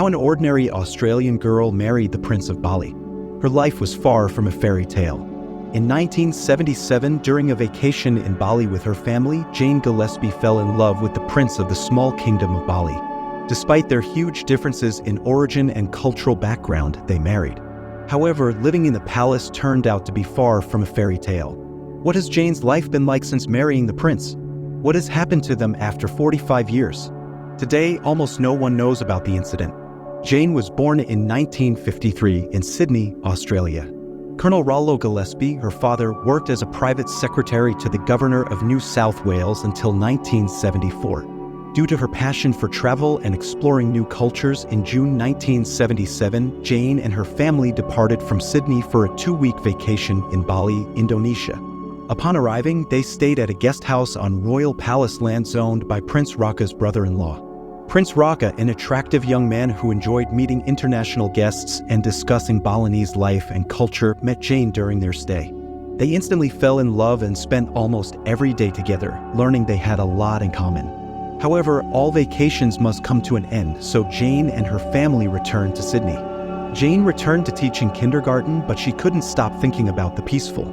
how an ordinary Australian girl married the Prince of Bali. Her life was far from a fairy tale. In 1977, during a vacation in Bali with her family, Jane Gillespie fell in love with the prince of the small kingdom of Bali. Despite their huge differences in origin and cultural background, they married. However, living in the palace turned out to be far from a fairy tale. What has Jane's life been like since marrying the prince? What has happened to them after 45 years? Today, almost no one knows about the incident. Jane was born in 1953 in Sydney, Australia. Colonel Rollo Gillespie, her father, worked as a private secretary to the Governor of New South Wales until 1974. Due to her passion for travel and exploring new cultures, in June 1977, Jane and her family departed from Sydney for a 2-week vacation in Bali, Indonesia. Upon arriving, they stayed at a guest house on Royal Palace lands owned by Prince Raka's brother-in-law. Prince Raka, an attractive young man who enjoyed meeting international guests and discussing Balinese life and culture, met Jane during their stay. They instantly fell in love and spent almost every day together, learning they had a lot in common. However, all vacations must come to an end, so Jane and her family returned to Sydney. Jane returned to teaching kindergarten, but she couldn't stop thinking about the peaceful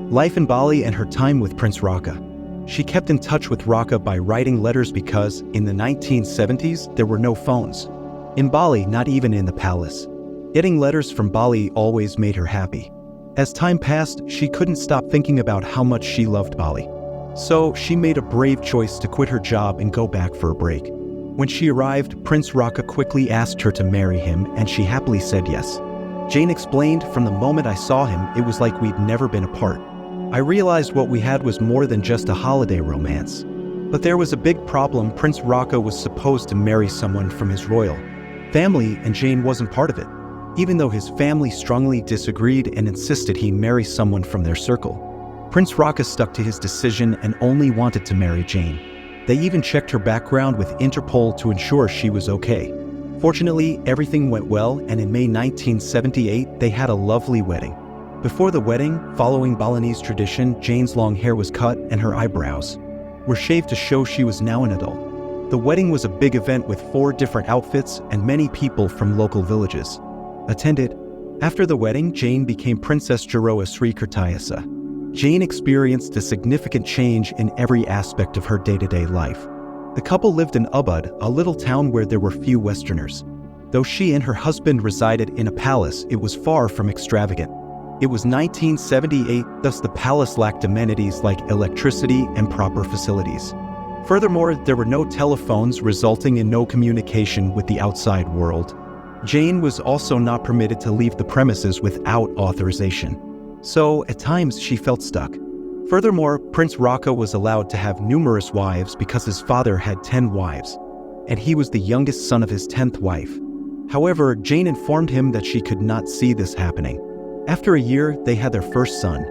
life in Bali and her time with Prince Raka. She kept in touch with Raka by writing letters because, in the 1970s, there were no phones. In Bali, not even in the palace. Getting letters from Bali always made her happy. As time passed, she couldn't stop thinking about how much she loved Bali. So, she made a brave choice to quit her job and go back for a break. When she arrived, Prince Raka quickly asked her to marry him, and she happily said yes. Jane explained, "From the moment I saw him, it was like we'd never been apart. I realized what we had was more than just a holiday romance." But there was a big problem. Prince Raka was supposed to marry someone from his royal family, and Jane wasn't part of it, even though his family strongly disagreed and insisted he marry someone from their circle. Prince Raka stuck to his decision and only wanted to marry Jane. They even checked her background with Interpol to ensure she was okay. Fortunately, everything went well, and in May 1978, they had a lovely wedding. Before the wedding, following Balinese tradition, Jane's long hair was cut and her eyebrows were shaved to show she was now an adult. The wedding was a big event with 4 different outfits, and many people from local villages attended. After the wedding, Jane became Princess Jaroa Sri Kertayasa. Jane experienced a significant change in every aspect of her day-to-day life. The couple lived in Ubud, a little town where there were few Westerners. Though she and her husband resided in a palace, it was far from extravagant. It was 1978, thus the palace lacked amenities like electricity and proper facilities. Furthermore, there were no telephones, resulting in no communication with the outside world. Jane was also not permitted to leave the premises without authorization. So, at times, she felt stuck. Furthermore, Prince Raka was allowed to have numerous wives because his father had 10 wives, and he was the youngest son of his 10th wife. However, Jane informed him that she could not see this happening. After a year, they had their first son.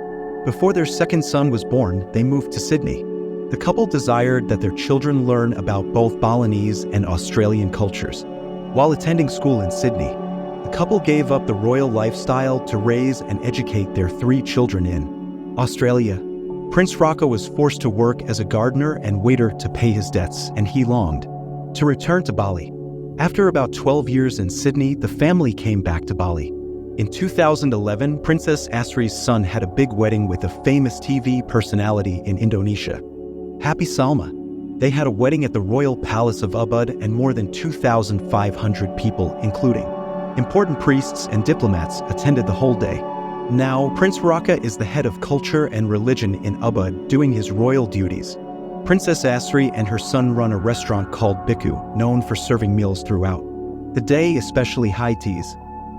Before their second son was born, they moved to Sydney. The couple desired that their children learn about both Balinese and Australian cultures. While attending school in Sydney, the couple gave up the royal lifestyle to raise and educate their 3 children in Australia. Prince Raka was forced to work as a gardener and waiter to pay his debts, and he longed to return to Bali. After about 12 years in Sydney, the family came back to Bali. In 2011, Princess Asri's son had a big wedding with a famous TV personality in Indonesia, Happy Salma. They had a wedding at the Royal Palace of Ubud, and more than 2,500 people, including important priests and diplomats, attended the whole day. Now, Prince Raka is the head of culture and religion in Ubud, doing his royal duties. Princess Asri and her son run a restaurant called Biku, known for serving meals throughout the day, especially high teas.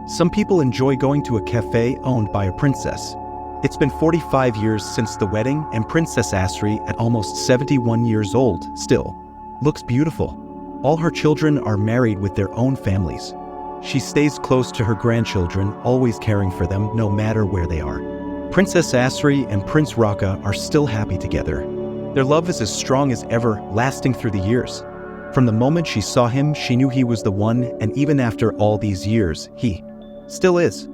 Some people enjoy going to a cafe owned by a princess. It's been 45 years since the wedding, and Princess Asri, at almost 71 years old, still looks beautiful. All her children are married with their own families. She stays close to her grandchildren, always caring for them no matter where they are. Princess Asri and Prince Raka are still happy together. Their love is as strong as ever, lasting through the years. From the moment she saw him, she knew he was the one, and even after all these years, he still is.